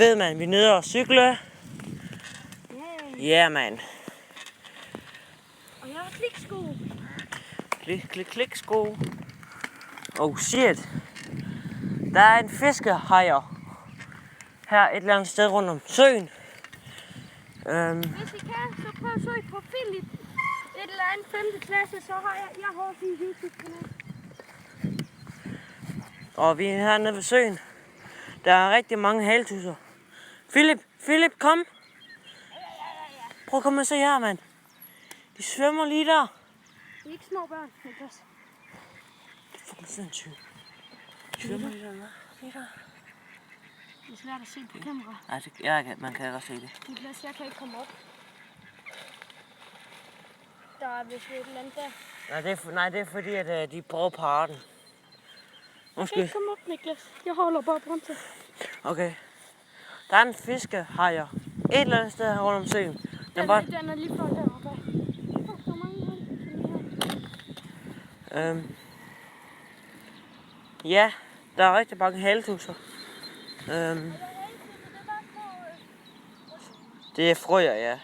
Fed, mand. Vi er nede og cykle. Ja, mand. Og jeg har kliksko. Klik, Oh shit. Der er en fiskehajer her et eller andet sted rundt om søen. Hvis I kan, så prøv at søge på Philip. Et eller andet 5. klasse, så har jeg har også en YouTube-kanal. Og vi er hernede ved søen. Der er rigtig mange haletusser. Philip, kom. Prøv at komme og se her, mand. De svømmer lige der. Det er ikke små børn, Niklas. Det er fucking sindssygt. De svømmer lige der. Lige der. Det er svært at se på kamera. Nej, man kan godt se det. Niklas, jeg kan ikke komme op. Der er vist et eller andet der. Nej, det er fordi, at de prøver på arten. Jeg kan ikke komme op, Niklas. Jeg holder bare bremse. Okay. Der er en fiskehajer et eller andet sted her rundt om søen. Den er lige flot deroppe. Der er mange ja, der er rigtig mange haletusser. Det er frøer, ja.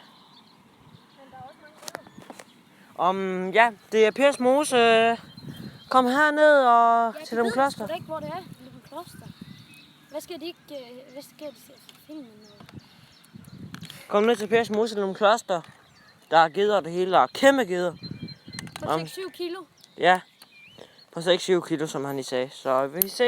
Ja, det er Pers Mose. Kom herned og til dem kloster. Jeg ved ikke, hvor det er. Dem kloster. Hvad skal de ikke... Hvad skal de se for filmen? Kom ned til Pers Mose til dem kloster. Der er geder det hele. Der er kæmpe geder. På 6-7 kilo. Ja, på 6-7 kilo, som han lige sagde. Så vi ses.